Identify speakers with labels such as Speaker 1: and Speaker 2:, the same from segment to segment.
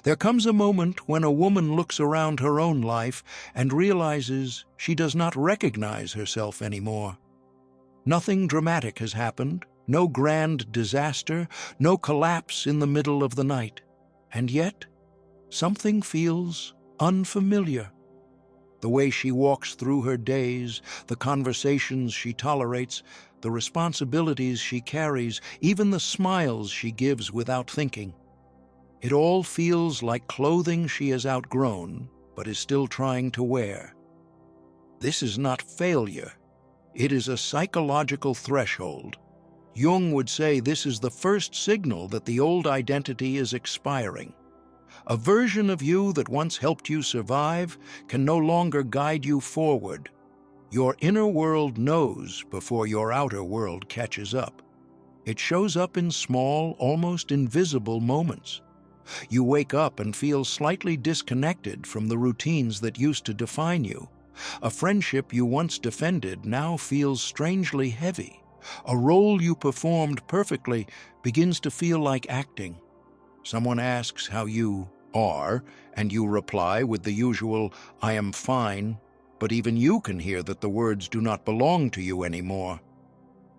Speaker 1: There comes a moment when a woman looks around her own life and realizes she does not recognize herself anymore. Nothing dramatic has happened, no grand disaster, no collapse in the middle of the night. And yet, something feels unfamiliar. The way she walks through her days, the conversations she tolerates, the responsibilities she carries, even the smiles she gives without thinking. It all feels like clothing she has outgrown, but is still trying to wear. This is not failure. It is a psychological threshold. Jung would say this is the first signal that the old identity is expiring. A version of you that once helped you survive can no longer guide you forward. Your inner world knows before your outer world catches up. It shows up in small, almost invisible moments. You wake up and feel slightly disconnected from the routines that used to define you. A friendship you once defended now feels strangely heavy. A role you performed perfectly begins to feel like acting. Someone asks how you are, and you reply with the usual, "I am fine," but even you can hear that the words do not belong to you anymore.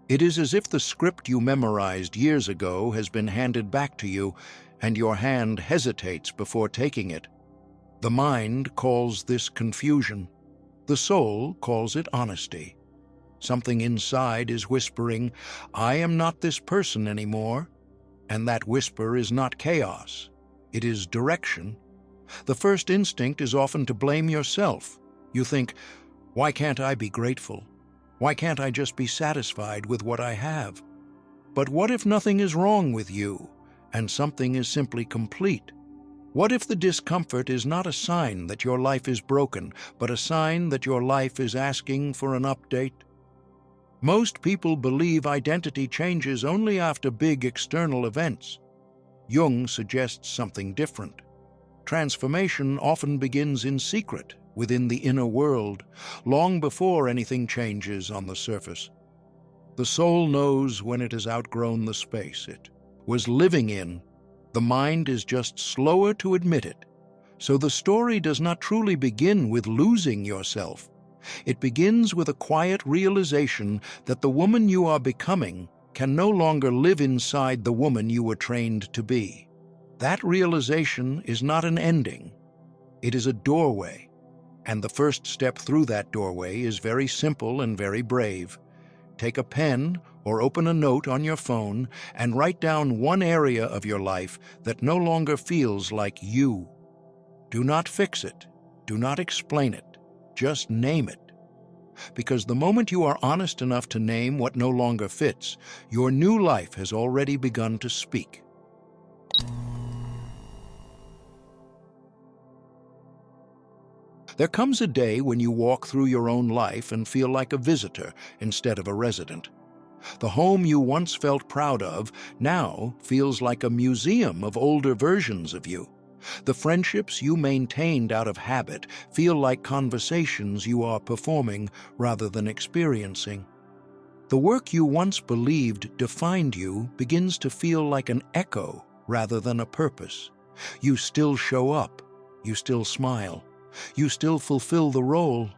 Speaker 1: It is as if the script you memorized years ago has been handed back to you, and your hand hesitates before taking it. The mind calls this confusion. The soul calls it honesty. Something inside is whispering, "I am not this person anymore," and that whisper is not chaos. It is direction. The first instinct is often to blame yourself. You think, "Why can't I be grateful? Why can't I just be satisfied with what I have?" But what if nothing is wrong with you, and something is simply complete? What if the discomfort is not a sign that your life is broken, but a sign that your life is asking for an update? Most people believe identity changes only after big external events. Jung suggests something different. Transformation often begins in secret, within the inner world, long before anything changes on the surface. The soul knows when it has outgrown the space it was living in. The mind is just slower to admit it. So the story does not truly begin with losing yourself. It begins with a quiet realization that the woman you are becoming can no longer live inside the woman you were trained to be. That realization is not an ending. It is a doorway. And the first step through that doorway is very simple and very brave. Take a pen or open a note on your phone and write down one area of your life that no longer feels like you. Do not fix it. Do not explain it. Just name it. Because the moment you are honest enough to name what no longer fits, your new life has already begun to speak. There comes a day when you walk through your own life and feel like a visitor instead of a resident. The home you once felt proud of now feels like a museum of older versions of you. The friendships you maintained out of habit feel like conversations you are performing rather than experiencing. The work you once believed defined you begins to feel like an echo rather than a purpose. You still show up, you still smile, you still fulfill the role,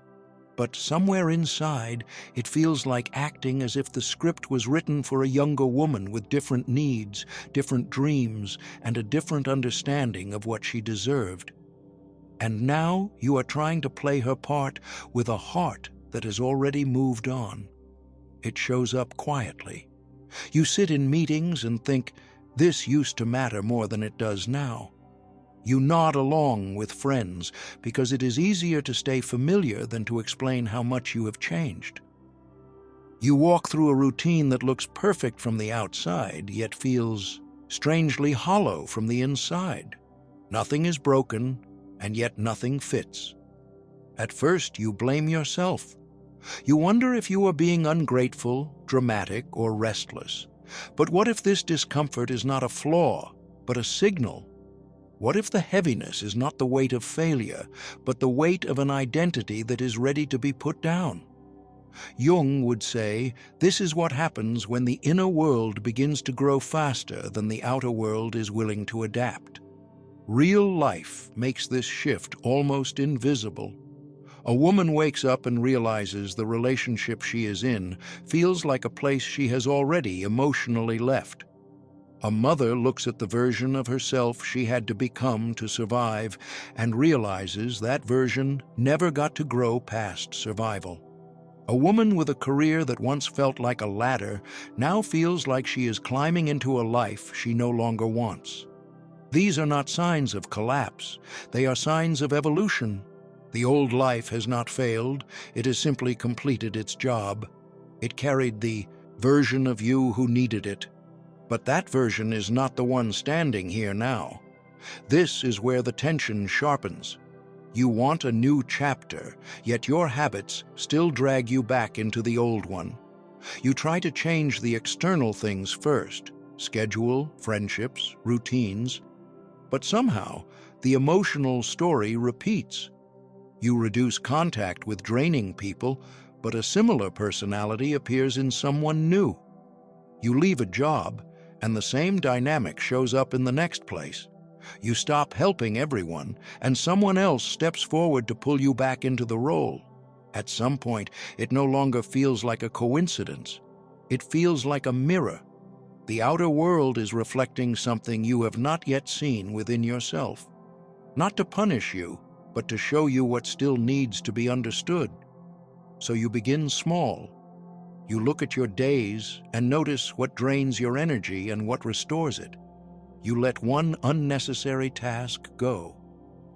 Speaker 1: but somewhere inside it feels like acting as if the script was written for a younger woman with different needs, different dreams, and a different understanding of what she deserved. And now you are trying to play her part with a heart that has already moved on. It shows up quietly. You sit in meetings and think, "This used to matter more than it does now." You nod along with friends because it is easier to stay familiar than to explain how much you have changed. You walk through a routine that looks perfect from the outside, yet feels strangely hollow from the inside. Nothing is broken, and yet nothing fits. At first, you blame yourself. You wonder if you are being ungrateful, dramatic, or restless. But what if this discomfort is not a flaw, but a signal? What if the heaviness is not the weight of failure, but the weight of an identity that is ready to be put down? Jung would say, this is what happens when the inner world begins to grow faster than the outer world is willing to adapt. Real life makes this shift almost invisible. A woman wakes up and realizes the relationship she is in feels like a place she has already emotionally left. A mother looks at the version of herself she had to become to survive and realizes that version never got to grow past survival. A woman with a career that once felt like a ladder now feels like she is climbing into a life she no longer wants. These are not signs of collapse, they are signs of evolution. The old life has not failed, it has simply completed its job. It carried the version of you who needed it. But that version is not the one standing here now. This is where the tension sharpens. You want a new chapter, yet your habits still drag you back into the old one. You try to change the external things first, schedule, friendships, routines. But somehow, the emotional story repeats. You reduce contact with draining people, but a similar personality appears in someone new. You leave a job, and the same dynamic shows up in the next place. You stop helping everyone, and someone else steps forward to pull you back into the role. At some point, it no longer feels like a coincidence. It feels like a mirror. The outer world is reflecting something you have not yet seen within yourself. Not to punish you, but to show you what still needs to be understood. So you begin small. You look at your days and notice what drains your energy and what restores it. You let one unnecessary task go.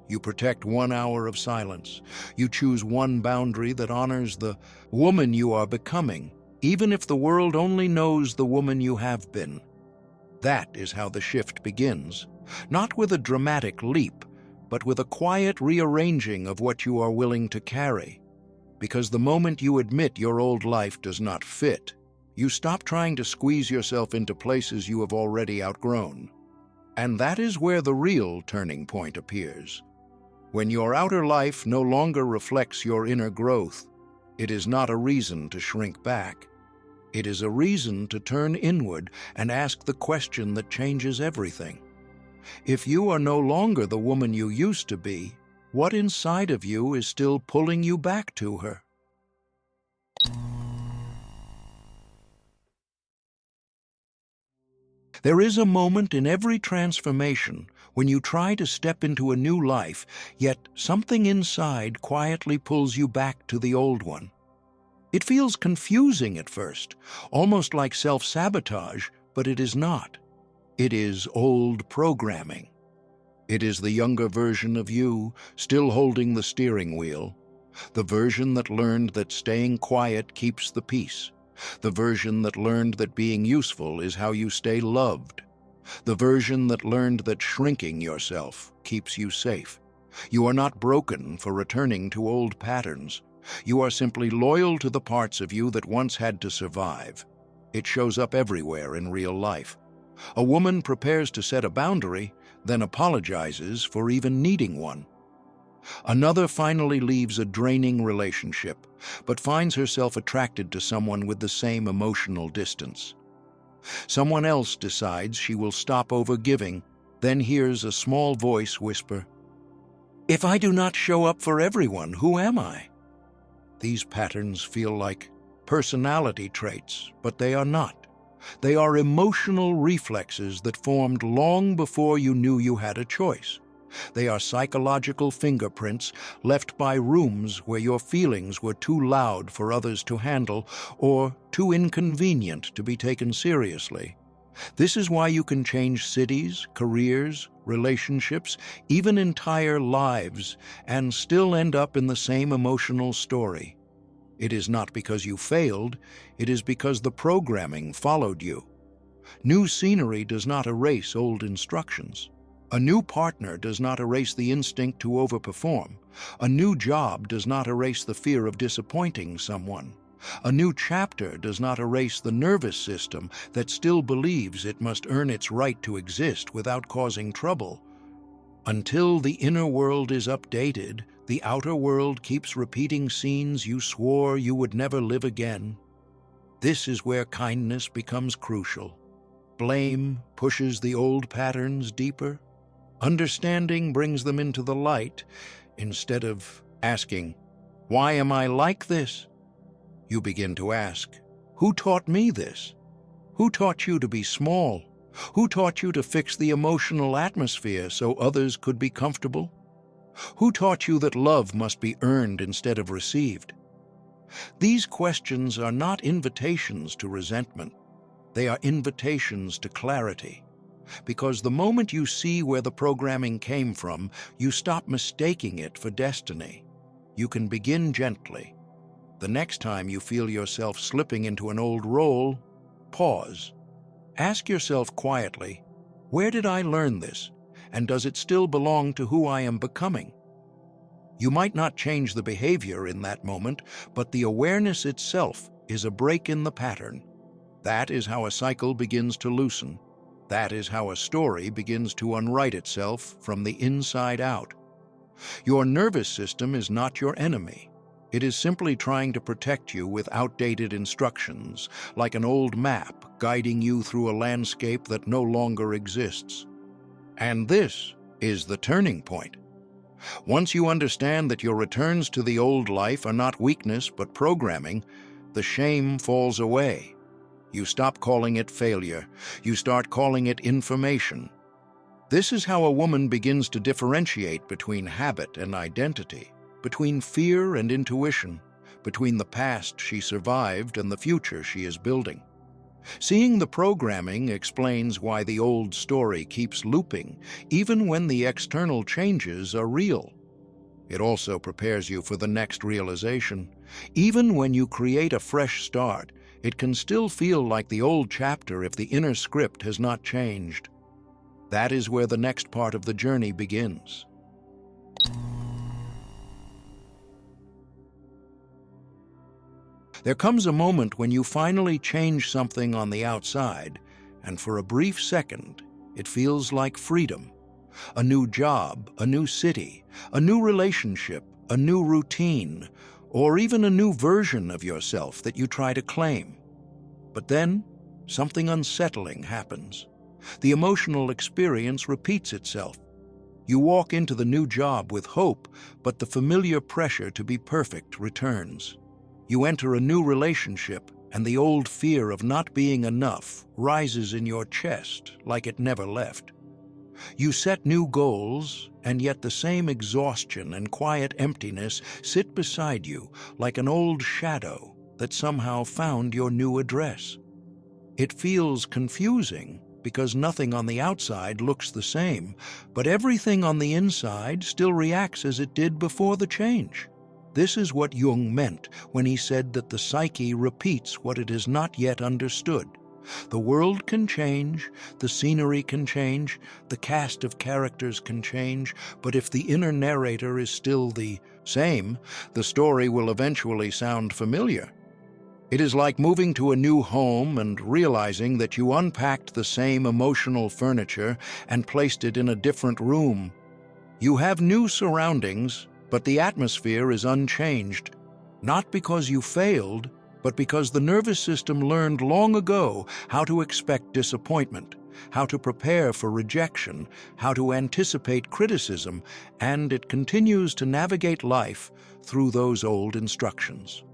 Speaker 1: You protect 1 hour of silence. You choose one boundary that honors the woman you are becoming, even if the world only knows the woman you have been. That is how the shift begins, not with a dramatic leap, but with a quiet rearranging of what you are willing to carry. Because the moment you admit your old life does not fit, you stop trying to squeeze yourself into places you have already outgrown. And that is where the real turning point appears. When your outer life no longer reflects your inner growth, it is not a reason to shrink back. It is a reason to turn inward and ask the question that changes everything. If you are no longer the woman you used to be, what inside of you is still pulling you back to her? There is a moment in every transformation when you try to step into a new life, yet something inside quietly pulls you back to the old one. It feels confusing at first, almost like self-sabotage, but it is not. It is old programming. It is the younger version of you, still holding the steering wheel. The version that learned that staying quiet keeps the peace. The version that learned that being useful is how you stay loved. The version that learned that shrinking yourself keeps you safe. You are not broken for returning to old patterns. You are simply loyal to the parts of you that once had to survive. It shows up everywhere in real life. A woman prepares to set a boundary, then apologizes for even needing one. Another finally leaves a draining relationship, but finds herself attracted to someone with the same emotional distance. Someone else decides she will stop overgiving, then hears a small voice whisper, "If I do not show up for everyone, who am I?" These patterns feel like personality traits, but they are not. They are emotional reflexes that formed long before you knew you had a choice. They are psychological fingerprints left by rooms where your feelings were too loud for others to handle or too inconvenient to be taken seriously. This is why you can change cities, careers, relationships, even entire lives, and still end up in the same emotional story. It is not because you failed, it is because the programming followed you. New scenery does not erase old instructions. A new partner does not erase the instinct to overperform. A new job does not erase the fear of disappointing someone. A new chapter does not erase the nervous system that still believes it must earn its right to exist without causing trouble. Until the inner world is updated, the outer world keeps repeating scenes you swore you would never live again. This is where kindness becomes crucial. Blame pushes the old patterns deeper. Understanding brings them into the light. Instead of asking, "Why am I like this?" you begin to ask, "Who taught me this? Who taught you to be small? Who taught you to fix the emotional atmosphere so others could be comfortable? Who taught you that love must be earned instead of received?" These questions are not invitations to resentment. They are invitations to clarity. Because the moment you see where the programming came from, you stop mistaking it for destiny. You can begin gently. The next time you feel yourself slipping into an old role, pause. Ask yourself quietly, where did I learn this? And does it still belong to who I am becoming? You might not change the behavior in that moment, but the awareness itself is a break in the pattern. That is how a cycle begins to loosen. That is how a story begins to unwrite itself from the inside out. Your nervous system is not your enemy. It is simply trying to protect you with outdated instructions, like an old map guiding you through a landscape that no longer exists. And this is the turning point. Once you understand that your returns to the old life are not weakness but programming, the shame falls away. You stop calling it failure. You start calling it information. This is how a woman begins to differentiate between habit and identity, between fear and intuition, between the past she survived and the future she is building. Seeing the programming explains why the old story keeps looping, even when the external changes are real. It also prepares you for the next realization. Even when you create a fresh start, it can still feel like the old chapter if the inner script has not changed. That is where the next part of the journey begins. There comes a moment when you finally change something on the outside, and for a brief second, it feels like freedom. A new job, a new city, a new relationship, a new routine, or even a new version of yourself that you try to claim. But then, something unsettling happens. The emotional experience repeats itself. You walk into the new job with hope, but the familiar pressure to be perfect returns. You enter a new relationship, and the old fear of not being enough rises in your chest like it never left. You set new goals, and yet the same exhaustion and quiet emptiness sit beside you like an old shadow that somehow found your new address. It feels confusing because nothing on the outside looks the same, but everything on the inside still reacts as it did before the change. This is what Jung meant when he said that the psyche repeats what it has not yet understood. The world can change, the scenery can change, the cast of characters can change, but if the inner narrator is still the same, the story will eventually sound familiar. It is like moving to a new home and realizing that you unpacked the same emotional furniture and placed it in a different room. You have new surroundings, but the atmosphere is unchanged, not because you failed, but because the nervous system learned long ago how to expect disappointment, how to prepare for rejection, how to anticipate criticism, and it continues to navigate life through those old instructions.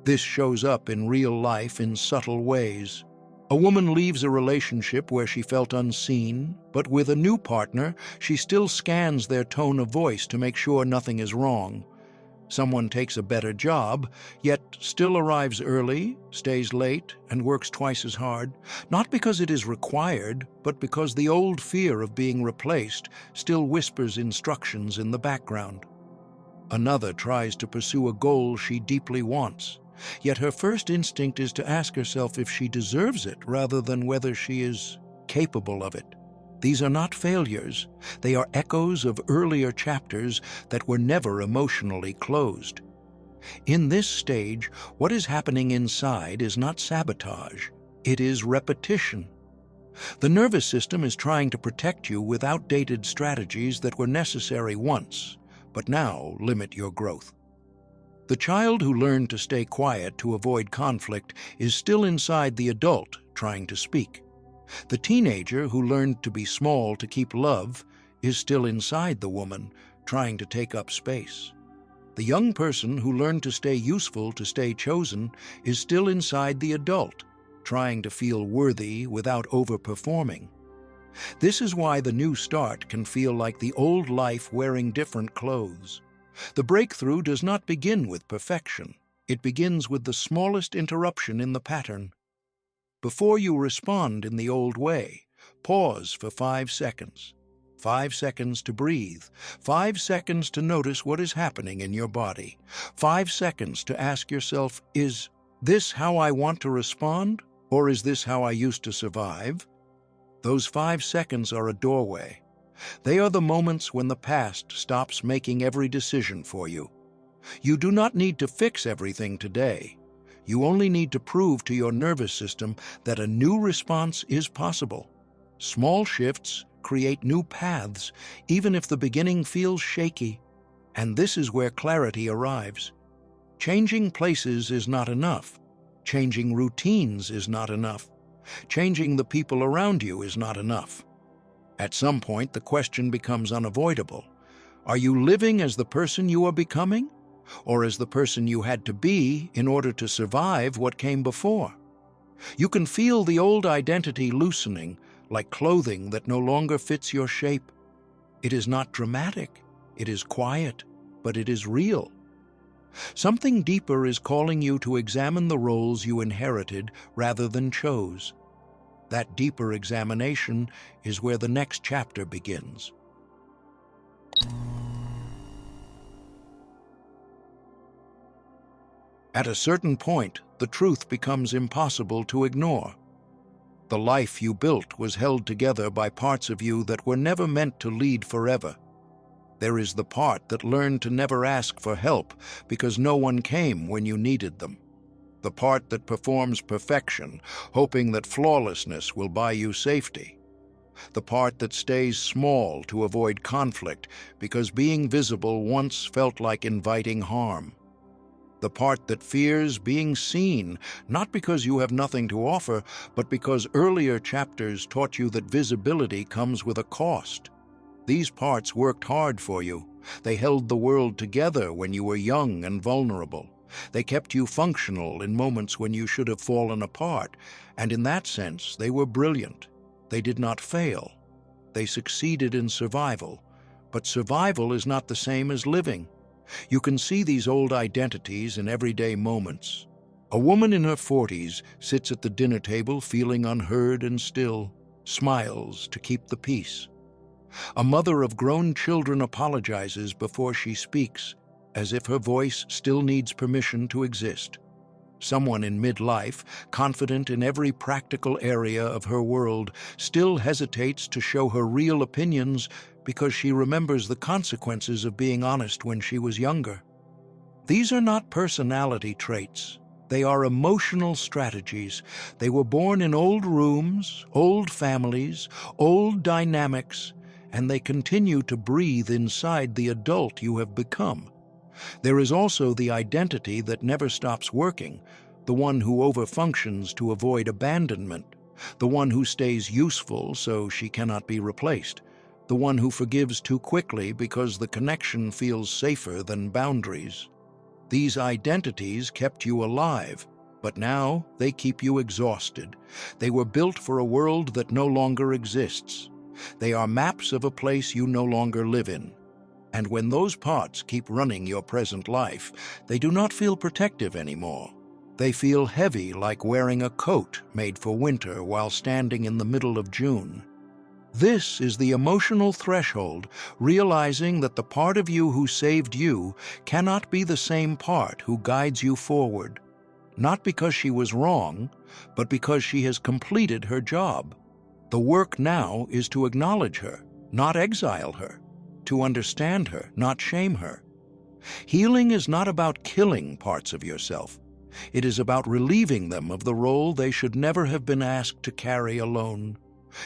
Speaker 1: This shows up in real life in subtle ways. A woman leaves a relationship where she felt unseen, but with a new partner, she still scans their tone of voice to make sure nothing is wrong. Someone takes a better job, yet still arrives early, stays late, and works twice as hard, not because it is required, but because the old fear of being replaced still whispers instructions in the background. Another tries to pursue a goal she deeply wants, yet her first instinct is to ask herself if she deserves it rather than whether she is capable of it. These are not failures. They are echoes of earlier chapters that were never emotionally closed. In this stage, what is happening inside is not sabotage. It is repetition. The nervous system is trying to protect you with outdated strategies that were necessary once, but now limit your growth. The child who learned to stay quiet to avoid conflict is still inside the adult trying to speak. The teenager who learned to be small to keep love is still inside the woman, trying to take up space. The young person who learned to stay useful, to stay chosen, is still inside the adult, trying to feel worthy without overperforming. This is why the new start can feel like the old life wearing different clothes. The breakthrough does not begin with perfection. It begins with the smallest interruption in the pattern. Before you respond in the old way, pause for 5 seconds. 5 seconds to breathe. 5 seconds to notice what is happening in your body. 5 seconds to ask yourself, is this how I want to respond? Or is this how I used to survive? Those 5 seconds are a doorway. They are the moments when the past stops making every decision for you. You do not need to fix everything today. You only need to prove to your nervous system that a new response is possible. Small shifts create new paths, even if the beginning feels shaky. And this is where clarity arrives. Changing places is not enough. Changing routines is not enough. Changing the people around you is not enough. At some point, the question becomes unavoidable. Are you living as the person you are becoming, or as the person you had to be in order to survive what came before? You can feel the old identity loosening, like clothing that no longer fits your shape. It is not dramatic, it is quiet, but it is real. Something deeper is calling you to examine the roles you inherited rather than chose. That deeper examination is where the next chapter begins. At a certain point, the truth becomes impossible to ignore. The life you built was held together by parts of you that were never meant to lead forever. There is the part that learned to never ask for help because no one came when you needed them. The part that performs perfection, hoping that flawlessness will buy you safety. The part that stays small to avoid conflict because being visible once felt like inviting harm. The part that fears being seen, not because you have nothing to offer, but because earlier chapters taught you that visibility comes with a cost. These parts worked hard for you. They held the world together when you were young and vulnerable. They kept you functional in moments when you should have fallen apart, and in that sense, they were brilliant. They did not fail. They succeeded in survival. But survival is not the same as living. You can see these old identities in everyday moments. A woman in her 40s sits at the dinner table feeling unheard and still, smiles to keep the peace. A mother of grown children apologizes before she speaks, as if her voice still needs permission to exist. Someone in midlife, confident in every practical area of her world, still hesitates to show her real opinions because she remembers the consequences of being honest when she was younger. These are not personality traits. They are emotional strategies. They were born in old rooms, old families, old dynamics, and they continue to breathe inside the adult you have become. There is also the identity that never stops working, the one who overfunctions to avoid abandonment, the one who stays useful so she cannot be replaced, the one who forgives too quickly because the connection feels safer than boundaries. These identities kept you alive, but now they keep you exhausted. They were built for a world that no longer exists. They are maps of a place you no longer live in. And when those parts keep running your present life, they do not feel protective anymore. They feel heavy, like wearing a coat made for winter while standing in the middle of June. This is the emotional threshold, realizing that the part of you who saved you cannot be the same part who guides you forward. Not because she was wrong, but because she has completed her job. The work now is to acknowledge her, not exile her. To understand her, not shame her. Healing is not about killing parts of yourself. It is about relieving them of the role they should never have been asked to carry alone.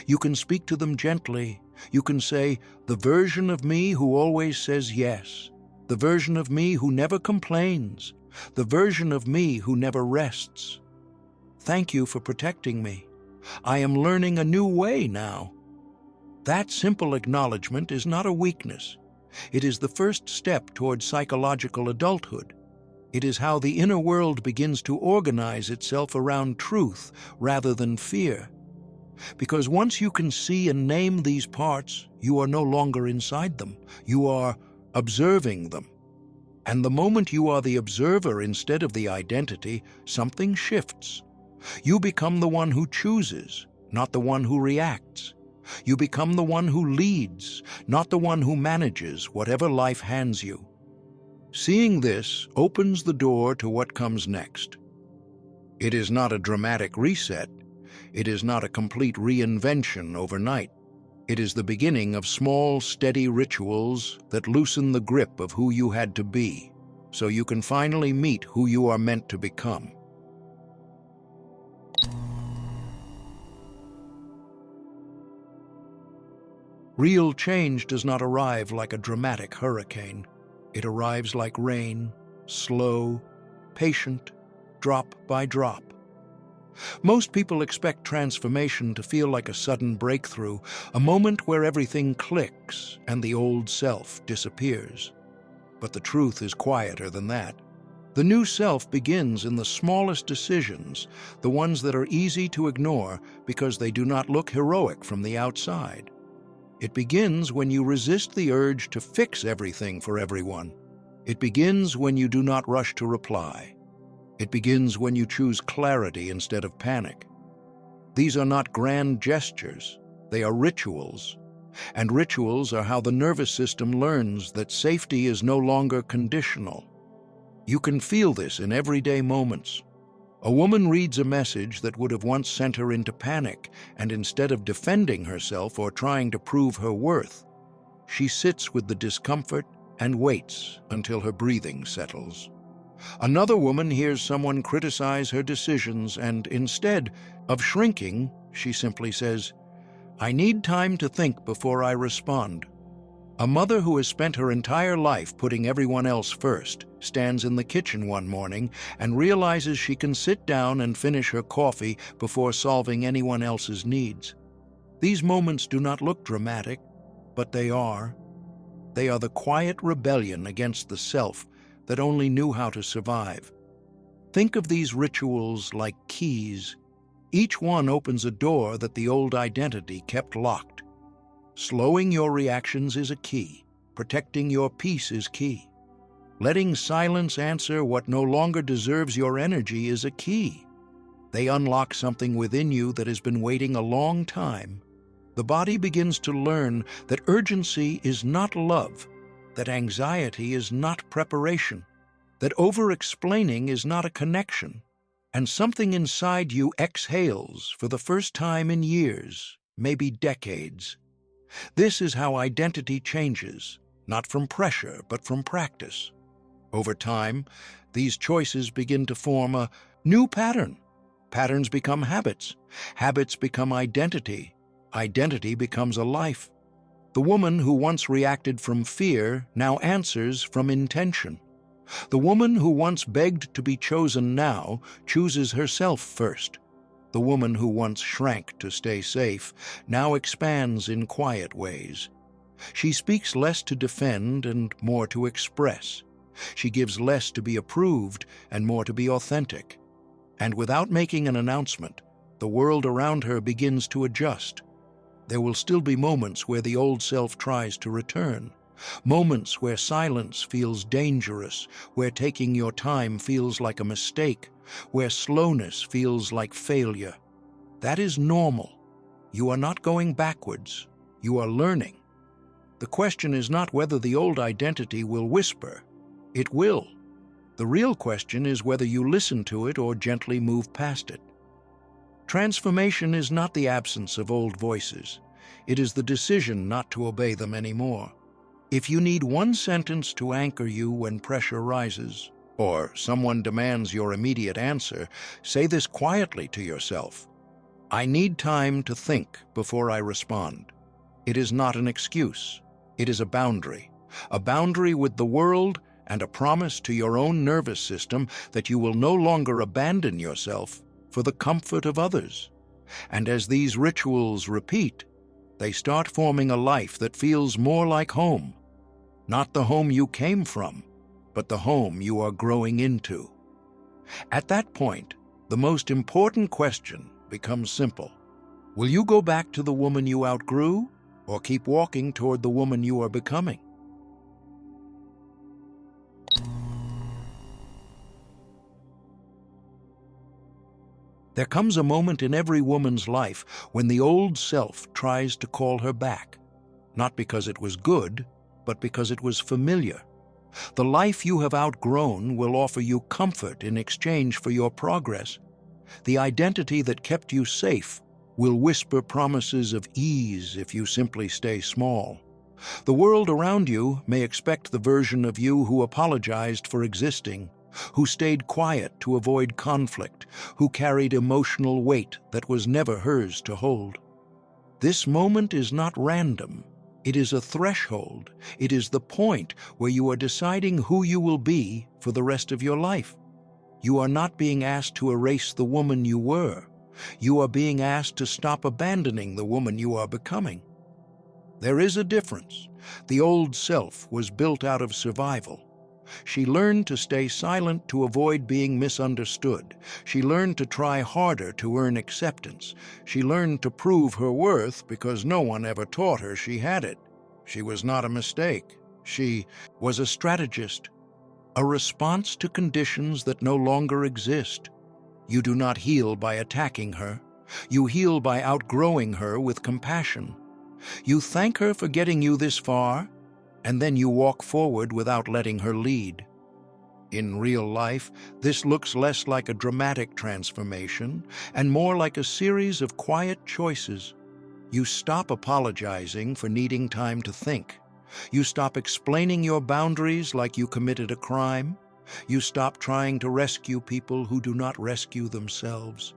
Speaker 1: You can speak to them gently. You can say, the version of me who always says yes, the version of me who never complains, the version of me who never rests. Thank you for protecting me. I am learning a new way now. That simple acknowledgement is not a weakness. It is the first step toward psychological adulthood. It is how the inner world begins to organize itself around truth rather than fear. Because once you can see and name these parts, you are no longer inside them. You are observing them. And the moment you are the observer instead of the identity, something shifts. You become the one who chooses, not the one who reacts. You become the one who leads, not the one who manages whatever life hands you. Seeing this opens the door to what comes next. It is not a dramatic reset. It is not a complete reinvention overnight. It is the beginning of small, steady rituals that loosen the grip of who you had to be, so you can finally meet who you are meant to become. Real change does not arrive like a dramatic hurricane. It arrives like rain, slow, patient, drop by drop. Most people expect transformation to feel like a sudden breakthrough, a moment where everything clicks and the old self disappears. But the truth is quieter than that. The new self begins in the smallest decisions, the ones that are easy to ignore because they do not look heroic from the outside. It begins when you resist the urge to fix everything for everyone. It begins when you do not rush to reply. It begins when you choose clarity instead of panic. These are not grand gestures, they are rituals. And rituals are how the nervous system learns that safety is no longer conditional. You can feel this in everyday moments. A woman reads a message that would have once sent her into panic, and instead of defending herself or trying to prove her worth, she sits with the discomfort and waits until her breathing settles. Another woman hears someone criticize her decisions, and instead of shrinking, she simply says, "I need time to think before I respond." A mother who has spent her entire life putting everyone else first stands in the kitchen one morning and realizes she can sit down and finish her coffee before solving anyone else's needs. These moments do not look dramatic, but they are. They are the quiet rebellion against the self that only knew how to survive. Think of these rituals like keys. Each one opens a door that the old identity kept locked. Slowing your reactions is a key. Protecting your peace is key. Letting silence answer what no longer deserves your energy is a key. They unlock something within you that has been waiting a long time. The body begins to learn that urgency is not love, that anxiety is not preparation, that over-explaining is not a connection, and something inside you exhales for the first time in years, maybe decades. This is how identity changes, not from pressure, but from practice. Over time, these choices begin to form a new pattern. Patterns become habits. Habits become identity. Identity becomes a life. The woman who once reacted from fear now answers from intention. The woman who once begged to be chosen now chooses herself first. The woman who once shrank to stay safe now expands in quiet ways. She speaks less to defend and more to express. She gives less to be approved and more to be authentic. And without making an announcement, the world around her begins to adjust. There will still be moments where the old self tries to return, moments where silence feels dangerous, where taking your time feels like a mistake, where slowness feels like failure. That is normal. You are not going backwards. You are learning. The question is not whether the old identity will whisper. It will. The real question is whether you listen to it or gently move past it. Transformation is not the absence of old voices. It is the decision not to obey them anymore. If you need one sentence to anchor you when pressure rises, or someone demands your immediate answer, say this quietly to yourself. I need time to think before I respond. It is not an excuse. It is a boundary with the world and a promise to your own nervous system that you will no longer abandon yourself for the comfort of others. And as these rituals repeat, They start forming a life that feels more like home. Not the home you came from, but the home you are growing into. At that point, the most important question becomes simple. Will you go back to the woman you outgrew, or keep walking toward the woman you are becoming? There comes a moment in every woman's life when the old self tries to call her back, not because it was good, but because it was familiar. The life you have outgrown will offer you comfort in exchange for your progress. The identity that kept you safe will whisper promises of ease if you simply stay small. The world around you may expect the version of you who apologized for existing, who stayed quiet to avoid conflict, who carried emotional weight that was never hers to hold. This moment is not random. It is a threshold. It is the point where you are deciding who you will be for the rest of your life. You are not being asked to erase the woman you were. You are being asked to stop abandoning the woman you are becoming. There is a difference. The old self was built out of survival. She learned to stay silent to avoid being misunderstood. She learned to try harder to earn acceptance. She learned to prove her worth because no one ever taught her she had it. She was not a mistake. She was a strategist, a response to conditions that no longer exist. You do not heal by attacking her. You heal by outgrowing her with compassion. You thank her for getting you this far, and then you walk forward without letting her lead. In real life, this looks less like a dramatic transformation and more like a series of quiet choices. You stop apologizing for needing time to think. You stop explaining your boundaries like you committed a crime. You stop trying to rescue people who do not rescue themselves.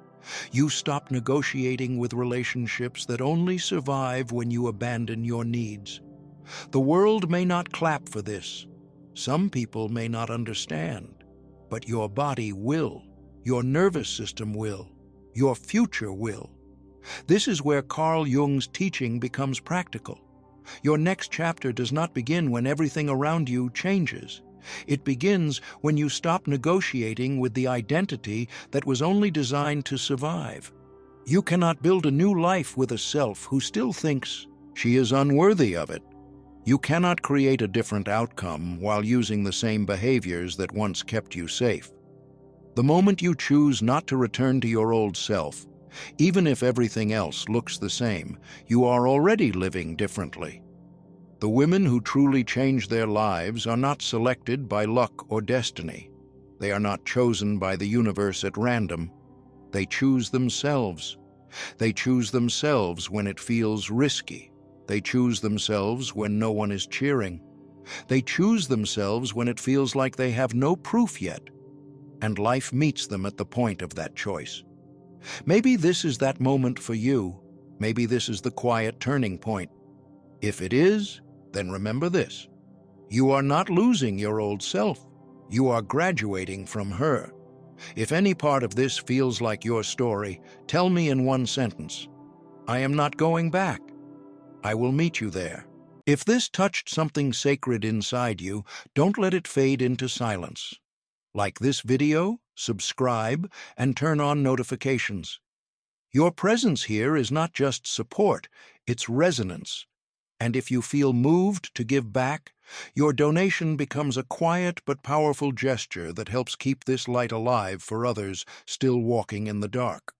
Speaker 1: You stop negotiating with relationships that only survive when you abandon your needs. The world may not clap for this. Some people may not understand. But your body will. Your nervous system will. Your future will. This is where Carl Jung's teaching becomes practical. Your next chapter does not begin when everything around you changes. It begins when you stop negotiating with the identity that was only designed to survive. You cannot build a new life with a self who still thinks she is unworthy of it. You cannot create a different outcome while using the same behaviors that once kept you safe. The moment you choose not to return to your old self, even if everything else looks the same, you are already living differently. The women who truly change their lives are not selected by luck or destiny. They are not chosen by the universe at random. They choose themselves. They choose themselves when it feels risky. They choose themselves when no one is cheering. They choose themselves when it feels like they have no proof yet. And life meets them at the point of that choice. Maybe this is that moment for you. Maybe this is the quiet turning point. If it is, then remember this. You are not losing your old self. You are graduating from her. If any part of this feels like your story, tell me in one sentence. I am not going back. I will meet you there. If this touched something sacred inside you, don't let it fade into silence. Like this video, subscribe, and turn on notifications. Your presence here is not just support, it's resonance. And if you feel moved to give back, your donation becomes a quiet but powerful gesture that helps keep this light alive for others still walking in the dark.